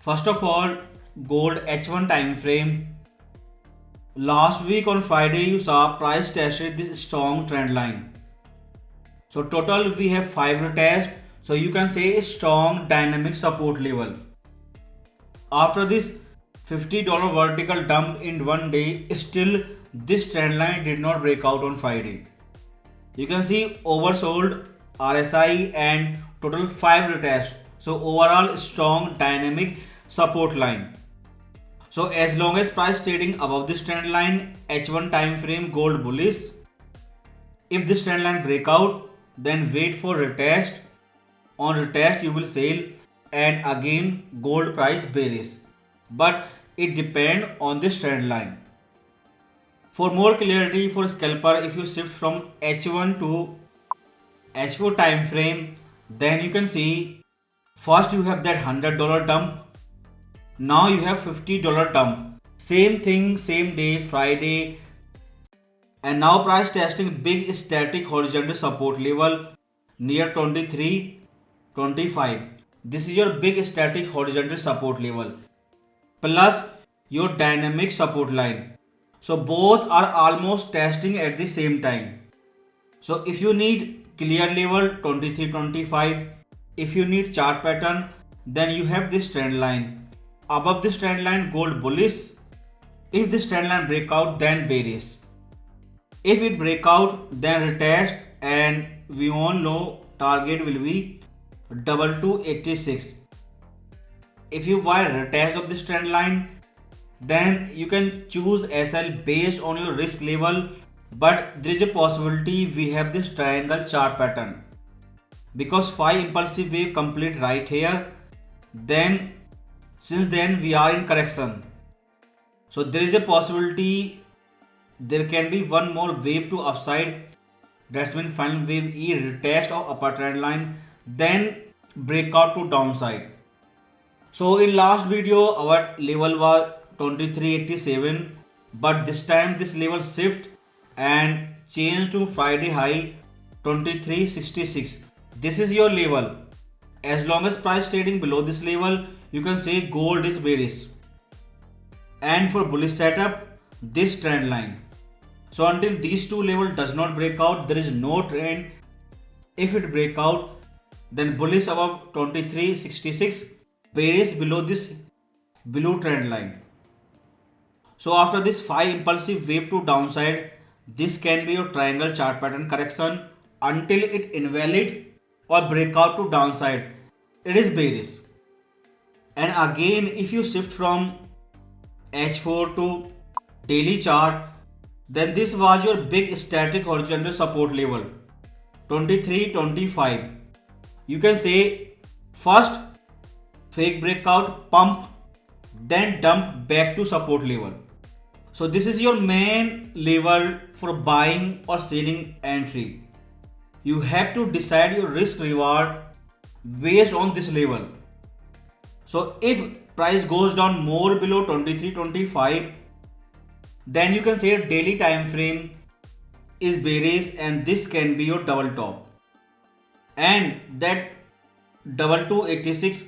First of all, gold H1 time frame. Last week on Friday you saw price tested this strong trend line. So total we have 5 retests. So you can say a strong dynamic support level. After this $50 vertical dump in one day, still this trend line did not break out on Friday. You can see oversold RSI and total 5 retests. So overall strong dynamic support line. So as long as price trading above this trend line, H1 time frame gold bullish. If this trend line break out, then wait for retest. On retest you will sell, and again gold price bearish. But it depends on this trend line. For more clarity for scalper, if you shift from H1 to H4 time frame, then you can see first you have that $100 dump. Now you have $50 dump. Same thing, same day, Friday. And now price testing big static horizontal support level near 23.25. This is your big static horizontal support level plus your dynamic support line. So both are almost testing at the same time. So if you need clear level 23.25, if you need chart pattern, then you have this trend line. Above this trend line gold bullish. If this trend line break out, then bearish. If it break out, then retest, and we all know target will be 2286. If you buy retest of this trend line, then you can choose SL based on your risk level, but there is a possibility we have this triangle chart pattern because 5 impulsive wave complete right here. Then since then we are in correction, so there is a possibility there can be one more wave to upside. That's mean final wave E retest of upper trend line, then breakout to downside. So in last video our level was 2387, but this time this level shift and change to Friday high 2366. This is your level. As long as price trading below this level, you can say gold is bearish. And for bullish setup, this trend line. So until these two levels does not break out, there is no trend. If it break out, then bullish above 2366, bearish below this blue trend line. So after this 5 impulsive wave to downside, this can be your triangle chart pattern correction until it invalid or break out to downside. It is bearish. And again, if you shift from H4 to daily chart, then this was your big static horizontal support level 23.25. You can say first fake breakout, pump, then dump back to support level. So this is your main level for buying or selling entry. You have to decide your risk reward based on this level. So if price goes down more below 23.25, then you can say a daily time frame is bearish, and this can be your double top. And that 2286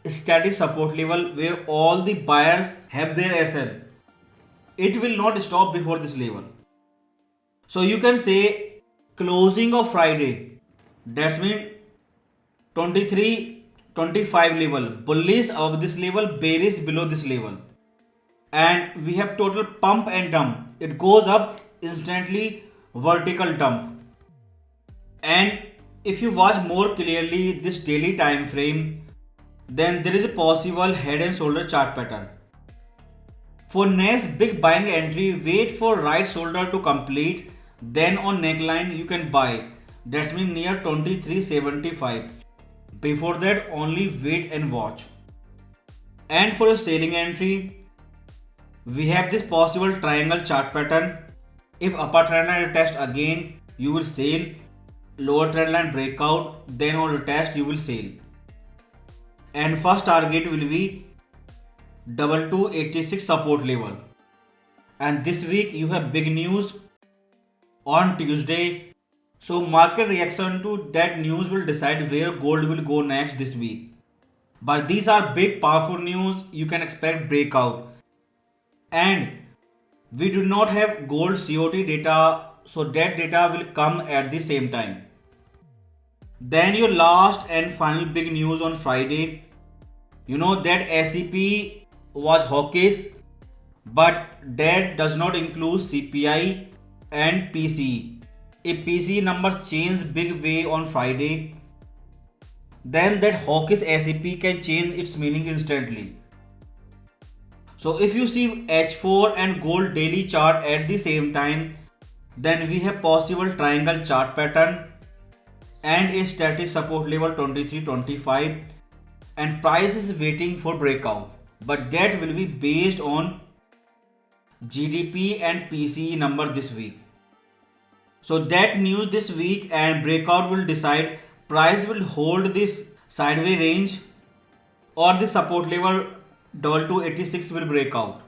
static support level where all the buyers have their SL. It will not stop before this level. So you can say closing of Friday, that's mean 23.25 level, bullish above this level, bearish below this level. And we have total pump and dump. It goes up instantly, vertical dump. And if you watch more clearly this daily time frame, then there is a possible head and shoulder chart pattern. For next big buying entry, wait for right shoulder to complete, then on neckline you can buy. That's mean near 2375. Before that only wait and watch. And for a selling entry, we have this possible triangle chart pattern. If upper trend line retest again, you will sell. Lower trend line breakout, then on retest you will sell. And first target will be 2286 support level. And this week you have big news on Tuesday. So market reaction to that news will decide where gold will go next this week. But these are big powerful news. You can expect breakout. And we do not have gold COT data, so that data will come at the same time. Then your last and final big news on Friday. You know that SEP was hawkish, but that does not include CPI and PCE. If PCE number changed big way on Friday, then that hawkish SEP can change its meaning instantly. So if you see H4 and gold daily chart at the same time, then we have possible triangle chart pattern and a static support level 23.25, and price is waiting for breakout, but that will be based on GDP and PCE number this week. So that news this week and breakout will decide price will hold this sideways range or the support level 2286 will break out.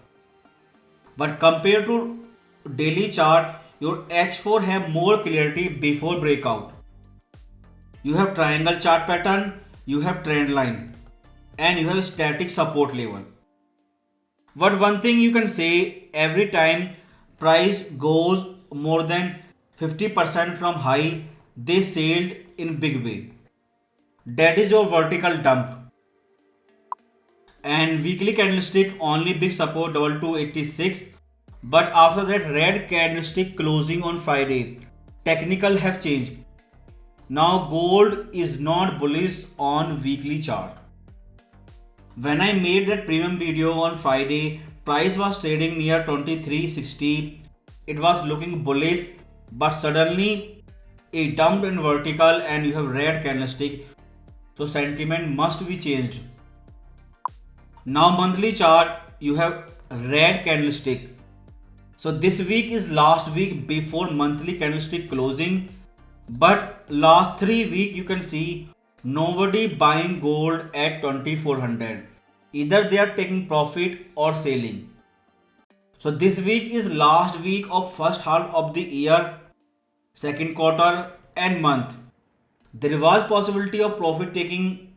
But compared to daily chart, your H4 have more clarity before breakout. You have triangle chart pattern, you have trend line, and you have static support level. But one thing you can say, every time price goes more than 50% from high, they sailed in big way. That is your vertical dump. And weekly candlestick only big support 2286, but after that red candlestick closing on Friday, technical have changed. Now gold is not bullish on weekly chart. When I made that premium video on Friday, price was trading near 2360. It was looking bullish, but suddenly it dumped in vertical and you have red candlestick. So sentiment must be changed. Now monthly chart, you have red candlestick. So this week is last week before monthly candlestick closing, but last 3 weeks you can see nobody buying gold at 2400. Either they are taking profit or selling. So this week is last week of first half of the year, second quarter and month. There was possibility of profit taking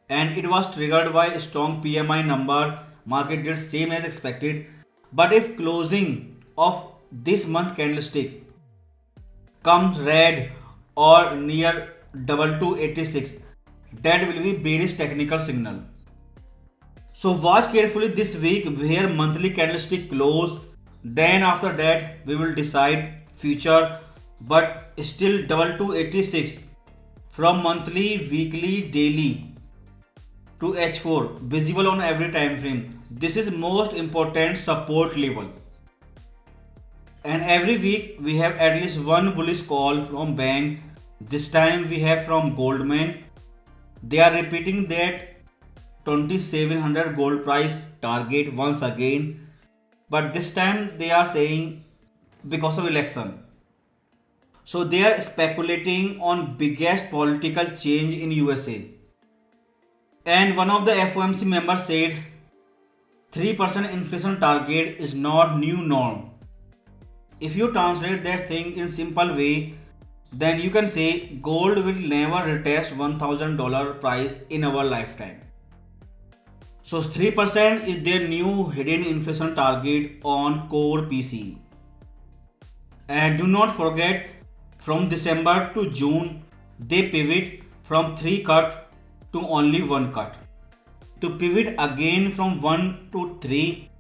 and it was triggered by strong PMI number. Market did same as expected. But if closing of this month candlestick comes red or near 2286, that will be bearish technical signal. So watch carefully this week where monthly candlestick close. Then after that we will decide future, but still 2286 from monthly, weekly, daily to H4 visible on every time frame. This is most important support level. And every week we have at least one bullish call from bank. This time we have from Goldman. They are repeating that 2700 gold price target once again, but this time they are saying because of election. So they are speculating on biggest political change in USA. And one of the FOMC members said 3% inflation target is not new norm. If you translate that thing in simple way, then you can say gold will never retest $1000 price in our lifetime. So 3% is their new hidden inflation target on core PCE. And do not forget, from December to June, they pivot from 3 cut to only 1 cut. To pivot again from 1 to 3,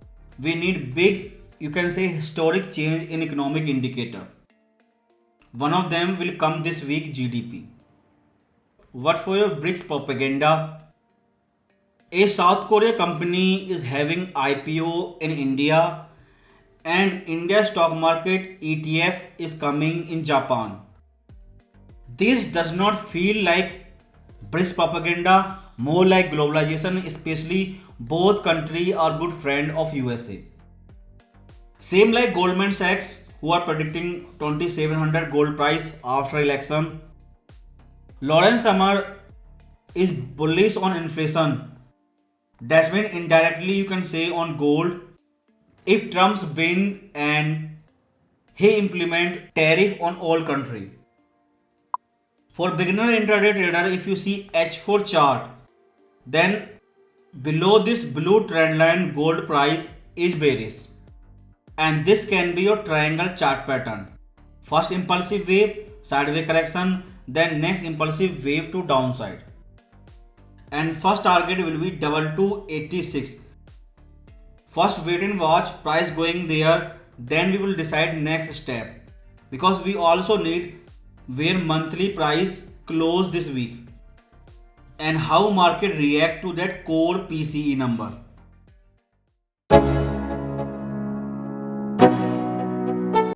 we need big, you can say historic change in economic indicator. One of them will come this week, GDP. What for your BRICS propaganda? A South Korea company is having IPO in India, and India stock market ETF is coming in Japan. This does not feel like BRICS propaganda, more like globalization, especially both countries are good friend of USA. Same like Goldman Sachs, who are predicting 2700 gold price after election. Lawrence Summer is bullish on inflation. That's mean indirectly you can say on gold. If Trump's win and he implement tariff on all country. For beginner intraday trader, if you see H4 chart, Then below this blue trend line gold price is bearish, and this can be your triangle chart pattern. First impulsive wave, sideways correction, then next impulsive wave to downside, and first target will be 2286. First wait and watch price going there, then we will decide next step, because we also need where monthly price close this week and how market react to that core PCE number.